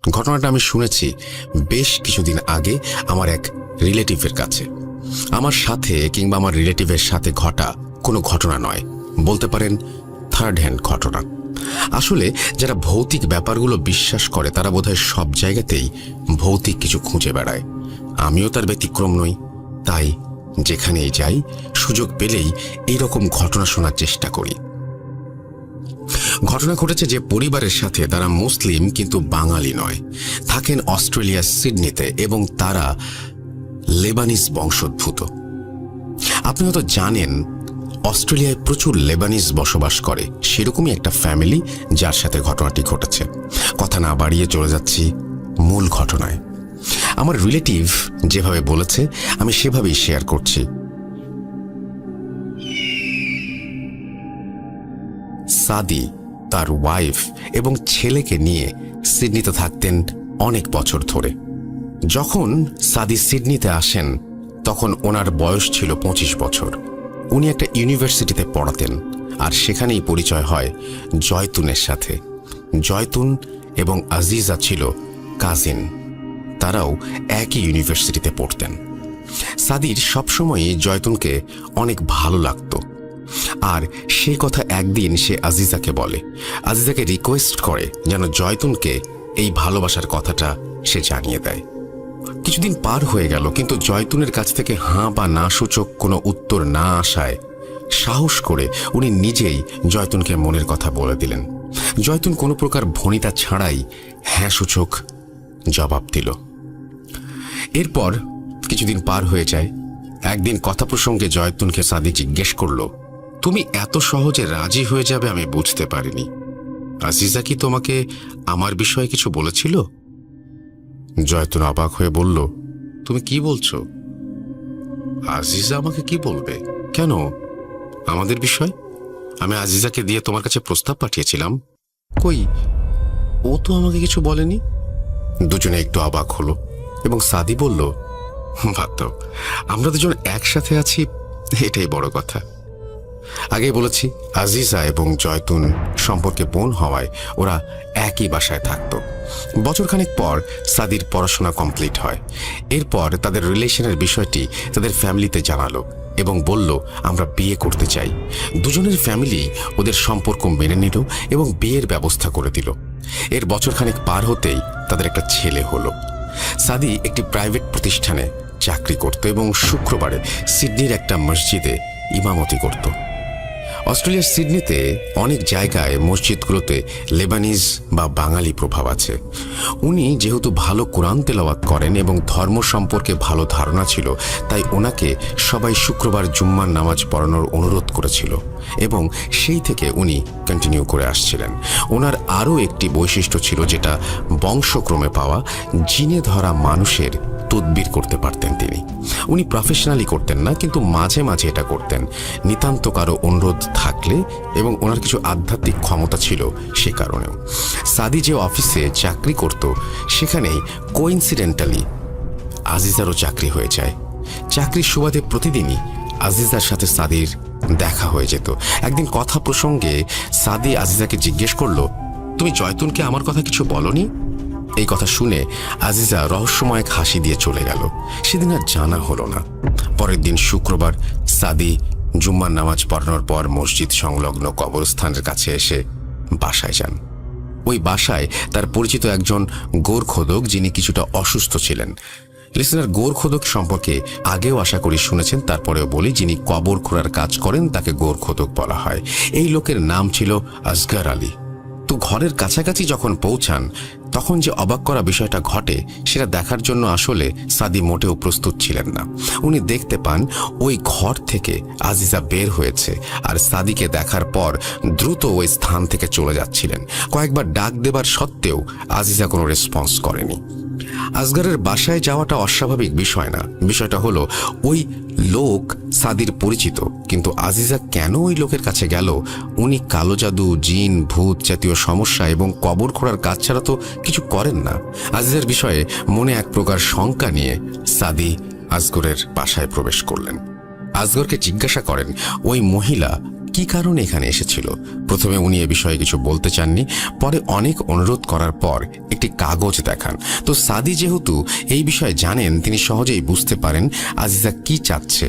ঘটনাটা আমি শুনেছি বেশ কিছুদিন আগে আমার এক রিলেটিভের কাছে। আমার সাথে কিংবা আমার রিলেটিভের সাথে ঘটা কোনো ঘটনা নয়, বলতে পারেন থার্ড হ্যান্ড ঘটনা। আসলে যারা ভৌতিক ব্যাপারগুলো বিশ্বাস করে তারা বোধহয় সব জায়গাতেই ভৌতিক কিছু খুঁজে বেড়ায়। আমিও তার ব্যতিক্রম নই। তাই যেখানেই যাই, সুযোগ পেলেই এইরকম ঘটনা শোনার চেষ্টা করি। ঘটনা ঘটেছে যে পরিবারের সাথে, তারা মুসলিম কিন্তু বাঙালি নয়, থাকেন অস্ট্রেলিয়ার সিডনিতে এবং তারা লেবানিজ বংশোদ্ভূত। আপনি হয়তো জানেন অস্ট্রেলিয়ায় প্রচুর লেবানিজ বসবাস করে। সেরকমই একটা ফ্যামিলি যার সাথে ঘটনাটি ঘটেছে। কথা না বাড়িয়ে চলে যাচ্ছি মূল ঘটনায়। আমার রিলেটিভ যেভাবে বলেছে আমি সেভাবেই শেয়ার করছি। সাদি তার ওয়াইফ এবং ছেলেকে নিয়ে সিডনিতে থাকতেন অনেক বছর ধরে। যখন সাদি সিডনিতে আসেন তখন ওনার বয়স ছিল 25 বছর। উনি একটা ইউনিভার্সিটিতে পড়াতেন, আর সেখানেই পরিচয় হয় জয়তুনের সাথে। জয়তুন এবং আজিজা ছিল কাজিন, তারাও একই ইউনিভার্সিটিতে পড়তেন। সাদির সবসময়ই জয়তুনকে অনেক ভালো লাগত, আর সে কথা একদিন সে আজিজাকে বলে। আজিজাকে রিকোয়েস্ট করে যেন জয়তুনকে এই ভালোবাসার কথাটা সে জানিয়ে দেয়। কিছুদিন পার হয়ে গেল, কিন্তু জয়তুনের কাছ থেকে হাঁ বা না সূচক কোনো উত্তর না আসায় সাহস করে উনি নিজেই জয়তুনকে মনের কথা বলে দিলেন। জয়তুন কোনো প্রকার ভনিতা ছাড়াই হ্যাঁ সূচক জবাব দিল। এরপর কিছুদিন পার হয়ে যায়। একদিন কথা প্রসঙ্গে জয়তুনকে সাদি জিজ্ঞেস করল, তুমি এত সহজে রাজি হয়ে যাবে আমি বুঝতে পারিনি। আজিজা কি তোমাকে আমার বিষয়ে কিছু বলেছিল? জয়তুন অবাক হয়ে বলল, তুমি কি বলছো? আজিজা আমাকে কি বলবে? কেন? আমাদের বিষয়? আমি আজিজাকে দিয়ে তোমার কাছে প্রস্তাব পাঠিয়েছিলাম। কই, ও তো আমাকে কিছু বলেনি। দুজনে একটু অবাক হলো এবং সাদি বলল, বাদ দাও, আমরা দুজন একসাথে আছি, এটাই বড় কথা। আগেই বলেছি আজিজা এবং জয়তুন সম্পর্কে বোন হওয়ায় ওরা একই বাসায় থাকত। বছরখানেক পর সাদির পড়াশোনা কমপ্লিট হয়। এরপর তাদের রিলেশনের বিষয়টি তাদের ফ্যামিলিতে জানালো এবং বলল, আমরা বিয়ে করতে চাই। দুজনের ফ্যামিলি ওদের সম্পর্ক মেনে নিল এবং বিয়ের ব্যবস্থা করে দিল। এর বছরখানেক পার হতেই তাদের একটা ছেলে হলো। সাদি একটি প্রাইভেট প্রতিষ্ঠানে চাকরি করত এবং শুক্রবারে সিডনির একটা মসজিদে ইমামতি করত। অস্ট্রেলিয়ার সিডনিতে অনেক জায়গায় মসজিদগুলোতে লেবানিজ বা বাঙালি প্রভাব আছে। উনি যেহেতু ভালো কোরআন তেলাওয়াত করেন এবং ধর্ম সম্পর্কে ভালো ধারণা ছিল, তাই ওনাকে সবাই শুক্রবার জুম্মার নামাজ পড়ানোর অনুরোধ করেছিল এবং সেই থেকে উনি কন্টিনিউ করে আসছিলেন। ওনার আরও একটি বৈশিষ্ট্য ছিল, যেটা বংশক্রমে পাওয়া। জিনে ধরা মানুষের তদবির করতে পারতেন তিনি। উনি প্রফেশনালি করতেন না, কিন্তু মাঝে মাঝে এটা করতেন নিতান্ত কারো অনুরোধ থাকলে, এবং ওনার কিছু আধ্যাত্মিক ক্ষমতা ছিল সে কারণেও। সাদি যে অফিসে চাকরি করত সেখানেই কোইন্সিডেন্টালি আজিজারও চাকরি হয়ে যায়। চাকরির সুবাদে প্রতিদিনই আজিজার সাথে সাদির দেখা হয়ে যেত। একদিন কথা প্রসঙ্গে সাদি আজিজাকে জিজ্ঞেস করল, তুমি জয়তুনকে আমার কথা কিছু বলনি? এই কথা শুনে আজিজা রহস্যময় এক হাসি দিয়ে চলে গেল। সেদিন আর জানা হলো না। পরের দিন শুক্রবার সাদি জুম্মার নামাজ পড়ানোর পর মসজিদ সংলগ্ন কবরস্থানের কাছে এসে বাসায় যান। ওই বাসায় তার পরিচিত একজন গোরখোদক, যিনি কিছুটা অসুস্থ ছিলেন। লিসনার গোরখোদক সম্পর্কে আগেও আশা করি শুনেছেন, তারপরেও বলি, যিনি কবর খোঁড়ার কাজ করেন তাকে গোরখোদক বলা হয়। এই লোকের নাম ছিল আসগর আলী। তো ঘরের কাছাকাছি যখন পৌঁছান তখন যে অবাক করা বিষয়টা ঘটে সেটা দেখার জন্য আসলে সাদি মোটেও প্রস্তুত ছিলেন না। উনি দেখতে পান ওই ঘর থেকে আজিজা বের হয়েছে, আর সাদিকে দেখার পর দ্রুত ওই স্থান থেকে চলে যাচ্ছিলেন। কয়েকবার ডাক দেবার সত্ত্বেও আজিজা কোনো রেসপন্স করেনি। আসগরের বাসায় যাওয়াটা অস্বাভাবিক বিষয় না। বিষয়টা হলো ওই লোক সাদির পরিচিত, কিন্তু আজিজা কেন ওই লোকের কাছে গেল? উনি কালো জাদু, জিন, ভূত জাতীয় সমস্যা এবং কবর খোঁড়ার কাজ ছাড়া তো কিছু করেন না। আজিজার বিষয়ে মনে এক প্রকার শঙ্কা নিয়ে সাদি আসগরের বাসায় প্রবেশ করলেন। আসগরকে জিজ্ঞাসা করেন ওই মহিলা কি কারণে এখানে এসেছিল। প্রথমে উনি এ বিষয়ে কিছু বলতে চাননি, পরে অনেক অনুরোধ করার পর একটি কাগজ দেখান। তো সাদি যেহেতু এই বিষয়ে জানেন, তিনি সহজেই বুঝতে পারেন আজিজা কি চাচ্ছে।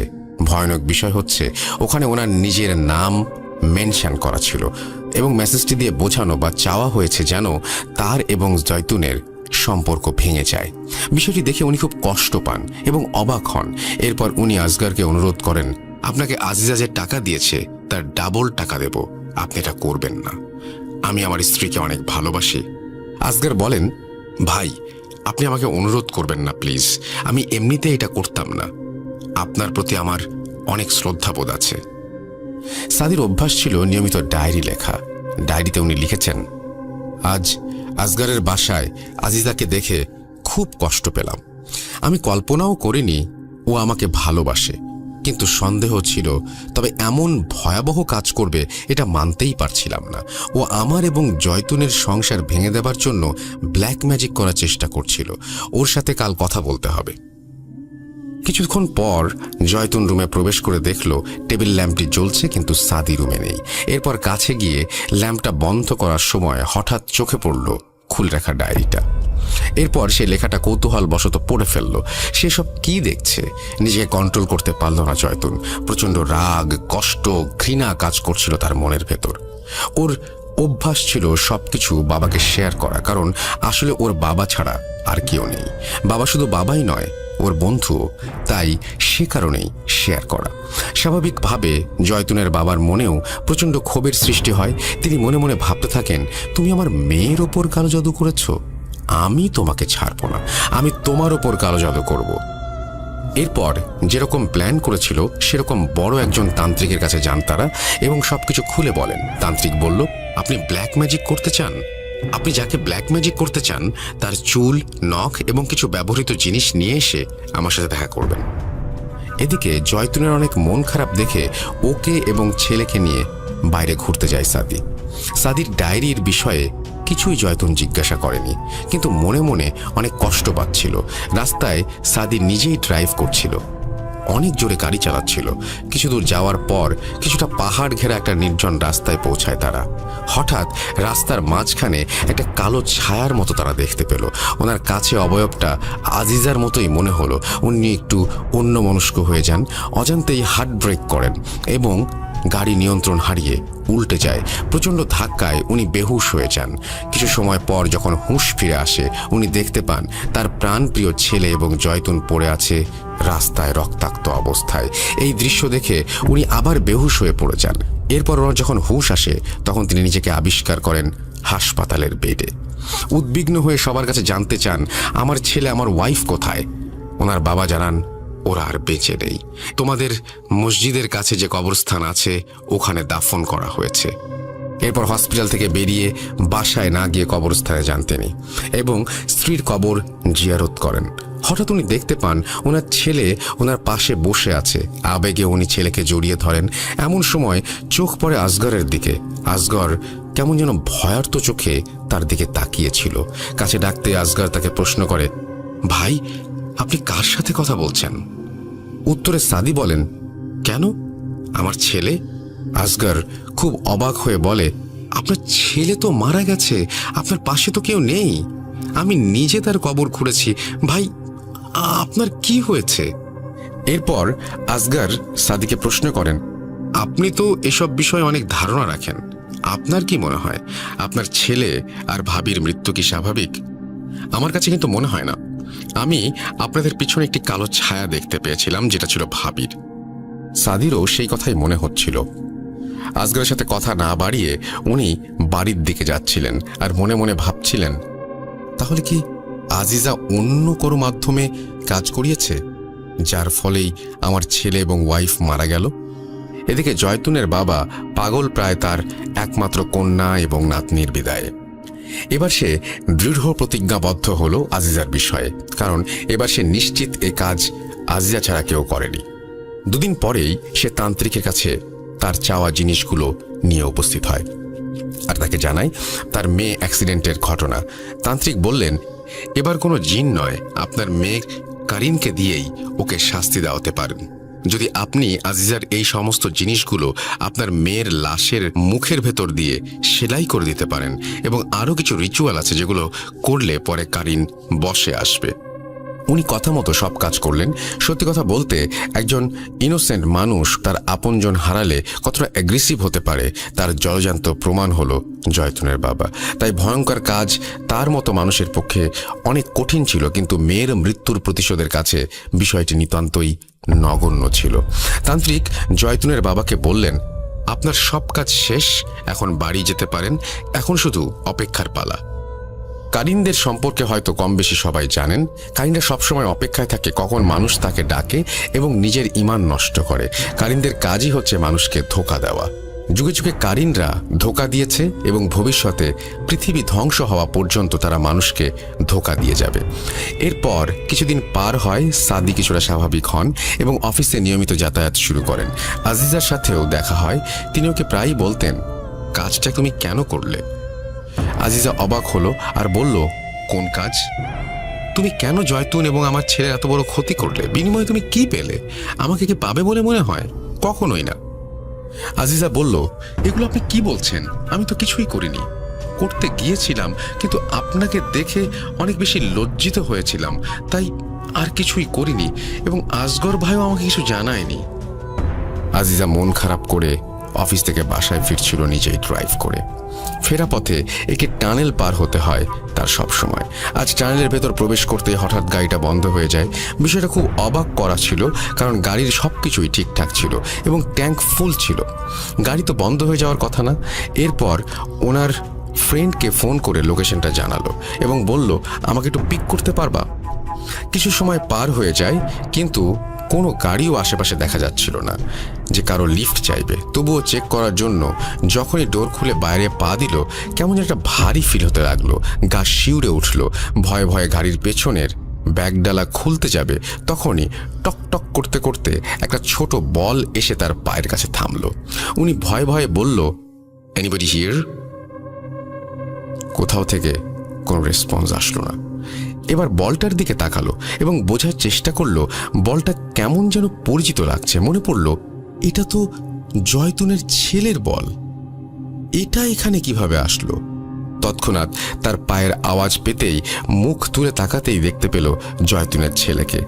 ভয়ানক বিষয় হচ্ছে ওখানে ওনার নিজের নাম মেনশন করা ছিল এবং মেসেজটি দিয়ে বোঝানো বা চাওয়া হয়েছে যেন তার এবং জয়তুনের সম্পর্ক ভেঙে যায়। বিষয়টি দেখে উনি খুব কষ্ট পান এবং অবাক হন। এরপর উনি আসগরকে অনুরোধ করেন, আপনাকে আজিজা যে টাকা দিয়েছে তার ডাবল টাকা দেব, আপনি এটা করবেন না। আমি আমার স্ত্রীকে অনেক ভালোবাসি। আসগর বলেন, ভাই আপনি আমাকে অনুরোধ করবেন না প্লিজ, আমি এমনিতে এটা করতাম না। আপনার প্রতি আমার অনেক শ্রদ্ধাবোধ আছে। সাদির অভ্যাস ছিল নিয়মিত ডায়েরি লেখা। ডায়েরিতে উনি লিখেছেন, আজ আসগরের বাসায় আজিজাকে দেখে খুব কষ্ট পেলাম। আমি কল্পনাও করিনি ও আমাকে ভালোবাসে, কিন্তু সন্দেহ ছিল। তবে এমন ভয়াবহ কাজ করবে এটা মানতেই পারছিলাম না। ও আমার এবং জয়তুনের সংসার ভেঙে দেবার জন্য ব্ল্যাক ম্যাজিক করার চেষ্টা করছিল। ওর সাথে কাল কথা বলতে হবে। কিছুক্ষণ পর জয়তুন রুমে প্রবেশ করে দেখল টেবিল ল্যাম্পটি জ্বলছে, কিন্তু সাদি রুমে নেই। এরপর কাছে গিয়ে ল্যাম্পটা বন্ধ করার সময় হঠাৎ চোখে পড়ল খুলে রাখা ডায়েরিটা। এরপর সে লেখাটা কৌতূহলবশত পড়ে ফেলল। সেসব কি দেখছে নিজেকে কন্ট্রোল করতে পারল না জয়তুন। প্রচণ্ড রাগ, কষ্ট, ঘৃণা কাজ করছিল তার মনের ভেতর। ওর অভ্যাস ছিল সবকিছু বাবাকে শেয়ার করা, কারণ আসলে ওর বাবা ছাড়া আর কেউ নেই। বাবা শুধু বাবাই নয়, ওর বন্ধু, তাই সে কারণেই শেয়ার করা। স্বাভাবিকভাবে জয়তুনের বাবার মনেও প্রচণ্ড ক্ষোভের সৃষ্টি হয়। তিনি মনে মনে ভাবতে থাকেন, তুমি আমার মেয়ের ওপর কালো জাদু করেছ, আমি তোমাকে ছাড়ব না, আমি তোমার ওপর কালো জাদু করব। এরপর যেরকম প্ল্যান করেছিল সেরকম বড় একজন তান্ত্রিকের কাছে যান তারা এবং সবকিছু খুলে বলেন। তান্ত্রিক বলল, আপনি ব্ল্যাক ম্যাজিক করতে চান? আপনি যাকে ব্ল্যাক ম্যাজিক করতে চান তার চুল, নখ এবং কিছু ব্যবহৃত জিনিস নিয়ে এসে আমার সাথে দেখা করবেন। এদিকে জয়তুনের অনেক মন খারাপ দেখে ওকে এবং ছেলেকে নিয়ে বাইরে ঘুরতে যায় সাদি। সাদির ডায়েরির বিষয়ে কিছুই জয়তুন জিজ্ঞাসা করেনি, কিন্তু মনে মনে অনেক কষ্ট পাচ্ছিল। রাস্তায় সাদি নিজেই ড্রাইভ করছিল, অনেক জোরে গাড়ি চালাচ্ছিল। কিছু দূর যাওয়ার পর কিছুটা পাহাড় ঘেরা একটা নির্জন রাস্তায় পৌঁছায় তারা। হঠাৎ রাস্তার মাঝখানে একটা কালো ছায়ার মতো তারা দেখতে পেল। ওনার কাছে অবয়বটা আজিজার মতোই মনে হলো। উনি একটু অন্যমনস্ক হয়ে যান, অজান্তেই হার্ট ব্রেক করেন এবং গাড়ি নিয়ন্ত্রণ হারিয়ে উল্টে যায়। প্রচণ্ড ধাক্কায় উনি বেহুশ হয়ে যান। কিছু সময় পর যখন হুঁশ ফিরে আসে, উনি দেখতে পান তার প্রাণপ্রিয় ছেলে এবং জয়তুন পড়ে আছে রাস্তায় রক্তাক্ত অবস্থায়। এই দৃশ্য দেখে উনি আবার বেহুশ হয়ে পড়ে যান। এরপর ওনার যখন হুঁশ আসে তখন তিনি নিজেকে আবিষ্কার করেন হাসপাতালের বেডে। উদ্বিগ্ন হয়ে সবার কাছে জানতে চান, আমার ছেলে, আমার ওয়াইফ কোথায়? ওনার বাবা জানান, ওরা আর বেঁচে নেই। তোমাদের মসজিদের কাছে যে কবরস্থান আছে ওখানে দাফন করা হয়েছে। এরপর হসপিটাল থেকে বেরিয়ে বাসায় না গিয়ে কবরস্থানে যান তিনি এবং স্ত্রীর কবর জিয়ারত করেন। হঠাৎ উনি দেখতে পান ওনার ছেলে ওনার পাশে বসে আছে। আবেগে উনি ছেলেকে জড়িয়ে ধরেন। এমন সময় চোখ পড়ে আসগরের দিকে। আসগর কেমন যেন ভয়ার্ত চোখে তার দিকে তাকিয়েছিল। কাছে ডাকতে আসগর তাকে প্রশ্ন করে, ভাই আপনি কার সাথে কথা বলছেন? উত্তরে সাদি বলেন, কেন, আমার ছেলে। আসগর খুব অবাক হয়ে বলে, আপনার ছেলে তো মারা গেছে, আপনার পাশে তো কেউ নেই। আমি নিজে তার কবর খুঁড়েছি। ভাই আপনার কি হয়েছে? এরপর আসগর সাদিকে প্রশ্ন করেন, আপনি তো এসব বিষয়ে অনেক ধারণা রাখেন, আপনার কি মনে হয় আপনার ছেলে আর ভাবির মৃত্যু কি স্বাভাবিক? আমার কাছে কিন্তু মনে হয় না। আমি আপনাদের পিছনে একটি কালো ছায়া দেখতে পেয়েছিলাম, যেটা ছিল ভাবির। সাদিরও সেই কথাই মনে হচ্ছিল। আসগরের সাথে কথা না বাড়িয়ে উনি বাড়ির দিকে যাচ্ছিলেন আর মনে মনে ভাবছিলেন, তাহলে কি আজিজা অন্য কোনো মাধ্যমে কাজ করিয়েছে, যার ফলেই আমার ছেলে এবং ওয়াইফ মারা গেল? এদিকে জয়তুনের বাবা পাগল প্রায় তার একমাত্র কন্যা এবং নাতনির বিদায়ে। এবার সে দৃঢ় প্রতিজ্ঞাবদ্ধ হলো আজিজার বিষয়ে, কারণ এবার সে নিশ্চিত এ কাজ আজিজা ছাড়া কেউ করেনি। দুদিন পরেই সে তান্ত্রিকের কাছে তার চাওয়া জিনিসগুলো নিয়ে উপস্থিত হয় আর তাকে জানায় তার মেয়ে অ্যাক্সিডেন্টের ঘটনা। তান্ত্রিক বললেন, এবার কোনো জিন নয়, আপনার মেয়ে কারিনকে দিয়েই ওকে শাস্তি দেওয়াতে পারেন। যদি আপনি আজিজার এই সমস্ত জিনিসগুলো আপনার মেয়ের লাশের মুখের ভেতর দিয়ে সেলাই করে দিতে পারেন, এবং আরও কিছু রিচুয়াল আছে যেগুলো করলে পরে কারিন বসে আসবে। উনি কথা মতো সব কাজ করলেন। সত্যি কথা বলতে, একজন ইনোসেন্ট মানুষ তার আপনজন হারালে কতটা অ্যাগ্রেসিভ হতে পারে তার জলজান্ত প্রমাণ হলো জয়তুনের বাবা। তাই ভয়ঙ্কর কাজ তার মতো মানুষের পক্ষে অনেক কঠিন ছিল, কিন্তু মেয়ের মৃত্যুর প্রতিশোধের কাছে বিষয়টি নিতান্তই নগণ্য ছিল। তান্ত্রিক জয়তুনের বাবাকে বললেন, আপনার সব কাজ শেষ, এখন বাড়ি যেতে পারেন, এখন শুধু অপেক্ষার পালা। কারিনদের সম্পর্কে হয়তো কম বেশি সবাই জানেন। কারিনরা সবসময় অপেক্ষায় থাকে কখন মানুষ তাকে ডাকে এবং নিজের ঈমান নষ্ট করে। কারিনদের কাজই হচ্ছে মানুষকে ধোঁকা দেওয়া। যুগে যুগে কারিনরা ধোঁকা দিয়েছে এবং ভবিষ্যতে পৃথিবী ধ্বংস হওয়া পর্যন্ত তারা মানুষকে ধোঁকা দিয়ে যাবে। এরপর কিছুদিন পার হয়, সাদি কিছুটা স্বাভাবিক হন এবং অফিসে নিয়মিত যাতায়াত শুরু করেন। আজিজার সাথেও দেখা হয়। তিনি ওকে প্রায়ই বলতেন, কাজটা তুমি কেন করলে? আজিজা অবাক হলো আর বলল, কোন কাজ? তুমি কেন জয়তুন এবং আমার ছেলের এত বড় ক্ষতি করলে? বিনিময়ে তুমি কি পেলে? আমাকে কি পাবে বলে মনে হয়? কখনোই না। আজিজা বলল, এগুলো আপনি কি বলছেন? আমি তো কিছুই করিনি। করতে গিয়েছিলাম, কিন্তু আপনাকে দেখে অনেক বেশি লজ্জিত হয়েছিলাম, তাই আর কিছুই করিনি, এবং আসগর ভাইও আমাকে কিছু জানায়নি। আজিজা মন খারাপ করে অফিস থেকে বাসায় ফিরছিল নিজেই ড্রাইভ করে। ফেরা পথে একে টানেল পার হতে হয় তার সব সময়। আজ টানেলের ভেতর প্রবেশ করতে হঠাৎ গাড়িটা বন্ধ হয়ে যায়। বিষয়টা খুব অবাক করা ছিল, কারণ গাড়ির সব কিছুই ঠিকঠাক ছিল এবং ট্যাঙ্ক ফুল ছিল। গাড়ি তো বন্ধ হয়ে যাওয়ার কথা না। এরপর ওনার ফ্রেন্ডকে ফোন করে লোকেশনটা জানালো এবং বলল, আমাকে একটু পিক করতে পারবা? কিছু সময় পার হয়ে যায়, কিন্তু কোনো গাড়িও আশেপাশে দেখা যাচ্ছিল না যে কারো লিফট চাইবে। তবুও চেক করার জন্য যখনই ডোর খুলে বাইরে পা দিল, কেমন একটা ভারী ফিল হতে লাগলো। গা শিউরে উঠল। ভয়ে ভয়ে গাড়ির পেছনের ব্যাগডালা খুলতে যাবে, তখনই টক টক করতে করতে একটা ছোট বল এসে তার পায়ের কাছে থামলো। উনি ভয়ে ভয়ে বলল, এনিবডি হিয়ার? কোথাও থেকে কোনো রেসপন্স আসলো না। এবার বলটার দিকে তাকালো এবং বোঝার চেষ্টা করলো বলটা কেমন যেন পরিচিত লাগছে। মনে পড়ল, এটা তো জয়তুনের ছেলের বল। এটা এখানে কিভাবে আসলো? তৎক্ষণাৎ তার পায়ের আওয়াজ পেতেই মুখ তুলে তাকাতেই দেখতে পেল জয়তুনের ছেলেকে।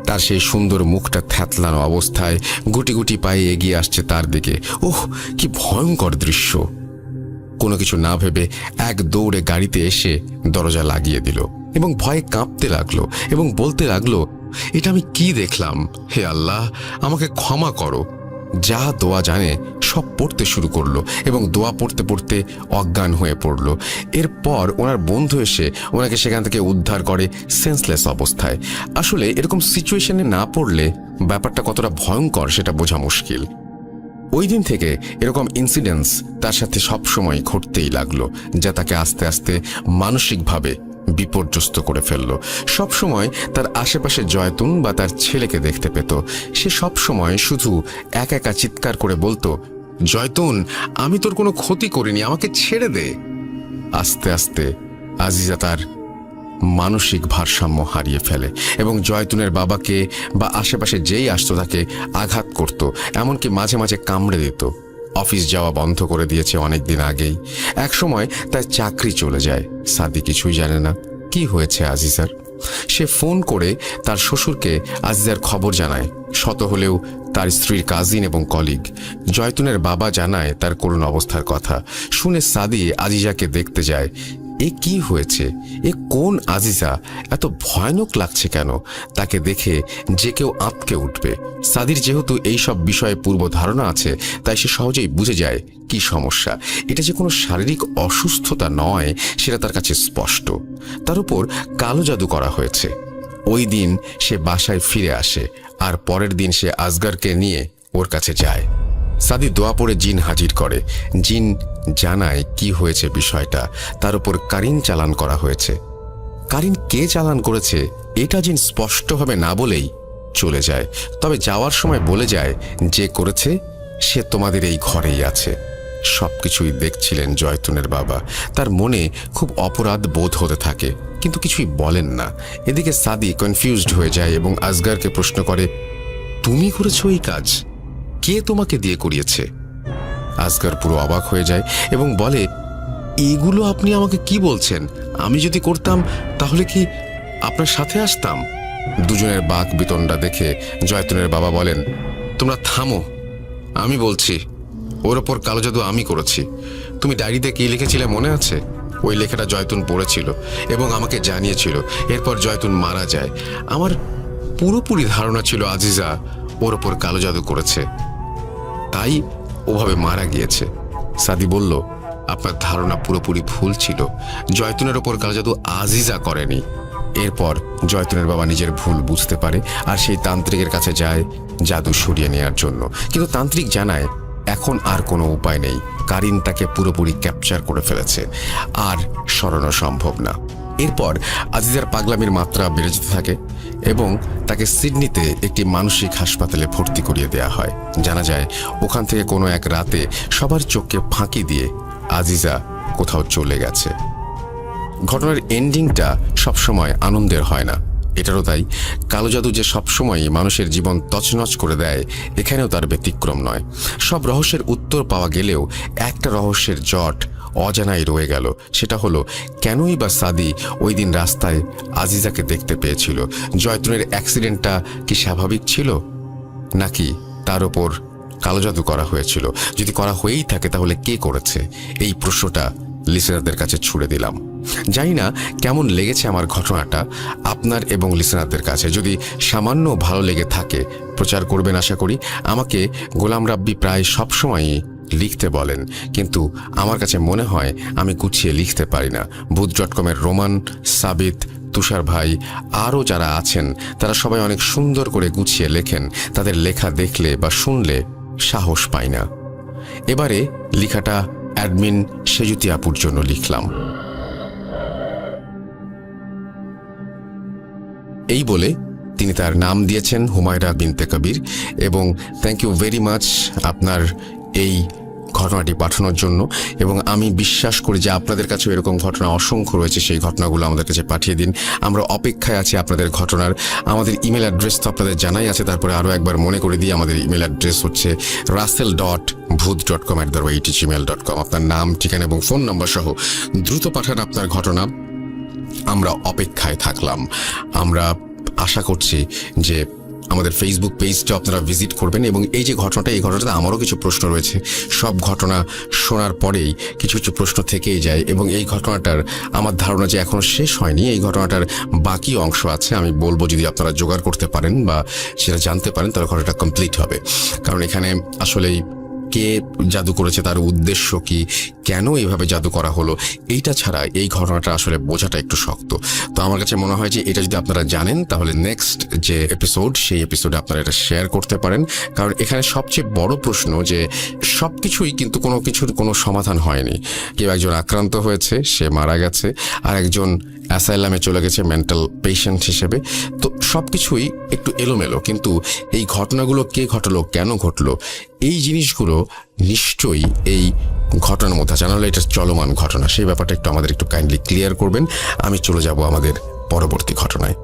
তার সেই সুন্দর মুখটা থ্যাতলানো অবস্থায় গুটি গুটি পায়ে এগিয়ে আসছে তার দিকে। ওহ, কি ভয়ঙ্কর দৃশ্য! কোনো কিছু না ভেবে এক দৌড়ে গাড়িতে এসে দরজা লাগিয়ে দিল এবং ভয়ে কাঁপতে লাগলো এবং বলতে লাগলো, এটা আমি কি দেখলাম? হে আল্লাহ, আমাকে ক্ষমা করো। যা দোয়া জানে সব পড়তে শুরু করলো এবং দোয়া পড়তে পড়তে অজ্ঞান হয়ে পড়ল। এরপর ওনার বন্ধু এসে ওনাকে সেখান থেকে উদ্ধার করে সেন্সলেস অবস্থায়। আসলে এরকম সিচুয়েশনে না পড়লে ব্যাপারটা কতটা ভয়ঙ্কর সেটা বোঝা মুশকিল। ওই দিন থেকে এরকম ইনসিডেন্টস তার সাথে সবসময় ঘটতেই লাগলো, যা তাকে আস্তে আস্তে মানসিকভাবে বিপর্যস্ত করে ফেলল। সবসময় তার আশেপাশে জয়তুন বা তার ছেলেকে দেখতে পেত। সে সবসময় শুধু একা একা চিৎকার করে বলতো, জয়তুন, আমি তোর কোনো ক্ষতি করিনি, আমাকে ছেড়ে দে। আস্তে আস্তে আজিজা তার মানসিক ভারসাম্য হারিয়ে ফেলে এবং জয়তুনের বাবাকে বা আশেপাশে যেই আসতো তাকে আঘাত করত, এমনকি মাঝে মাঝে কামড়ে দিত। অফিস যাওয়া বন্ধ করে দিয়েছে অনেক দিন আগেই। একসময় তার চাকরি চলে যায়। সাদি কিছুই জানে না কি হয়েছে আজিজার। সে ফোন করে তার শ্বশুরকে আজিজার খবর জানায়। শত হলেও তার স্ত্রীর কাজিন এবং কলিগ। জয়তুনের বাবা জানায় তার করুণ অবস্থার কথা। শুনে সাদি আজিজাকে দেখতে যায়। এ কি হয়েছে? এ কোন আজিজা? এত ভয়ানক লাগছে কেন? তাকে দেখে যে কেউ আঁতকে উঠবে। সাদির যেহেতু এই সব বিষয়ে পূর্ব ধারণা আছে, তাই সে সহজেই বুঝে যায় কি সমস্যা। এটা যে কোনো শারীরিক অসুস্থতা নয় সেটা তার কাছে স্পষ্ট। তার উপর কালো জাদু করা হয়েছে। ওই দিন সে বাসায় ফিরে আসে আর পরের দিন সে আসগরকে নিয়ে ওর কাছে যায়। সাদি দোয়া পড়ে জিন হাজির করে। জিন জানায় কি হয়েছে বিষয়টা। তার উপর কারিন চালান করা হয়েছে। কারিন কে চালান করেছে এটা জিন স্পষ্টভাবে না বলেই চলে যায়। তবে যাওয়ার সময় বলে যায়, যে করেছে সে তোমাদের এই ঘরেই আছে। সবকিছুই দেখছিলেন জয়তুনের বাবা। তার মনে খুব অপরাধ বোধ হতে থাকে, কিন্তু কিছুই বলেন না। এদিকে সাদি কনফিউজড হয়ে যায় এবং আসগরকে প্রশ্ন করে, তুমি করেছো এই কাজ? কে তোমাকে দিয়ে করিয়েছে? আসগর পুরো অবাক হয়ে যায় এবং বলে, এগুলো আপনি আমাকে কি বলছেন? আমি যদি করতাম তাহলে কি আপনার সাথে আসতাম? দুজনের বাক বিতণ্ডা দেখে জয়তুনের বাবা বলেন, তোমরা থামো, আমি বলছি ওর ওপর কালো জাদু আমি করেছি। তুমি ডায়েরিতে কি লিখেছিলে মনে আছে? ওই লেখাটা জয়তুন পড়েছিল এবং আমাকে জানিয়েছিল। এরপর জয়তুন মারা যায়। আমার পুরোপুরি ধারণা ছিল আজিজা ওর ওপর কালো জাদু করেছে, তাই ওভাবে মারা গিয়েছে। সাদি বলল, আপনার ধারণা পুরোপুরি ভুল ছিল। জয়তুনের ওপর কালো জাদু আজিজা করেনি। এরপর জয়তুনের বাবা নিজের ভুল বুঝতে পারে আর সেই তান্ত্রিকের কাছে যায় জাদু সরিয়ে নেওয়ার জন্য। কিন্তু তান্ত্রিক জানায় এখন আর কোনো উপায় নেই, কারিন তাকে পুরোপুরি ক্যাপচার করে ফেলেছে, আর সরানো সম্ভব না। এরপর আজিজার পাগলামির মাত্রা বেড়ে যেতে থাকে এবং তাকে সিডনিতে একটি মানসিক হাসপাতালে ভর্তি করিয়ে দেওয়া হয়। জানা যায় ওখান থেকে কোনো এক রাতে সবার চোখকে ফাঁকি দিয়ে আজিজা কোথাও চলে গেছে। ঘটনার এন্ডিংটা সবসময় আনন্দের হয় না, এটারও তাই। কালো জাদু যে সবসময়ই মানুষের জীবন তছনছ করে দেয়, এখানেও তার ব্যতিক্রম নয়। সব রহস্যের উত্তর পাওয়া গেলেও একটা রহস্যের জট অজানাই রয়ে গেল। সেটা হলো, কেনই বা সাদি ওই দিন রাস্তায় আজিজাকে দেখতে পেয়েছিল? জয়তুনের অ্যাক্সিডেন্টটা কি স্বাভাবিক ছিল, নাকি তার ওপর কালো জাদু করা হয়েছিল? যদি করা হয়েই থাকে তাহলে কে করেছে? এই প্রশ্নটা লিসেনারদের কাছে ছুড়ে দিলাম। জানি না কেমন লেগেছে আমার ঘটনাটা আপনার এবং লিসেনারদের কাছে। যদি সামান্য ভালো লেগে থাকে প্রচার করবেন আশা করি। আমাকে গোলাম রাব্বি প্রায় সবসময়ই লিখতে বলেন, কিন্তু আমার কাছে মনে হয় আমি গুছিয়ে লিখতে পারি না। ভূত.com-এর রোমান, সাবিত, তুষার ভাই আরও যারা আছেন তারা সবাই অনেক সুন্দর করে গুছিয়ে লেখেন। তাদের লেখা দেখলে বা শুনলে সাহস পাই না। এবারে লেখাটা অ্যাডমিন সেজুতি আপুর জন্য লিখলাম। এই বলে তিনি তার নাম দিয়েছেন হুমায়রা বিনতে কবির, এবং থ্যাংক ইউ ভেরি মাচ আপনার এই ঘটনাটি পাঠানোর জন্য। এবং আমি বিশ্বাস করি যে আপনাদের কাছেও এরকম ঘটনা অসংখ্য রয়েছে, সেই ঘটনাগুলো আমাদের কাছে পাঠিয়ে দিন। আমরা অপেক্ষায় আছি আপনাদের ঘটনার। আমাদের ইমেল অ্যাড্রেস তো আপনাদের জানাই আছে, তারপরে আরও একবার মনে করে দিই, আমাদের ইমেল অ্যাড্রেস হচ্ছে russell.booth.com@gmail.com। আপনার নাম, ঠিকানা এবং ফোন নাম্বার সহ দ্রুত পাঠান আপনার ঘটনা। আমরা অপেক্ষায় থাকলাম। আমরা আশা করছি যে আমাদের ফেসবুক পেজটা আপনারা ভিজিট করবেন। এবং এই যে ঘটনাটা, এই ঘটনাটাতে আমারও কিছু প্রশ্ন রয়েছে। সব ঘটনা শোনার পরেই কিছু কিছু প্রশ্ন থেকেই যায়, এবং এই ঘটনাটার আমার ধারণা যে এখনো শেষ হয়নি। এই ঘটনাটার বাকি অংশ আছে, আমি বলবো যদি আপনারা জোগাড় করতে পারেন বা সেটা জানতে পারেন তাহলে ঘটনাটা কমপ্লিট হবে। কারণ এখানে আসলেই কে জাদু করেছে, তার উদ্দেশ্য কি, কেন এইভাবে জাদু করা হলো, এইটা ছাড়া এই ঘটনাটা আসলে বোঝাটা একটু শক্ত। তো আমার কাছে মনে হয় যে এটা যদি আপনারা জানেন তাহলে নেক্সট যে এপিসোড, সেই এপিসোডে আপনারা এটা শেয়ার করতে পারেন। কারণ এখানে সবচেয়ে বড় প্রশ্ন যে সব কিছুই কিন্তু কোনো কিছুর কোনো সমাধান হয়নি। কেউ একজন আক্রান্ত হয়েছে, সে মারা গেছে, আর একজন অ্যাসাইলামে চলে গেছে মেন্টাল পেশেন্ট হিসেবে। তো সব কিছুই একটু এলোমেলো, কিন্তু এই ঘটনাগুলো কে ঘটলো, কেন ঘটলো, এই জিনিসগুলো নিশ্চয়ই এই ঘটনার মধ্যে জানা হলে এটা চলমান ঘটনা, সেই ব্যাপারটা একটু আমাদের একটু কাইন্ডলি ক্লিয়ার করবেন। আমি চলে যাব আমাদের পরবর্তী ঘটনায়।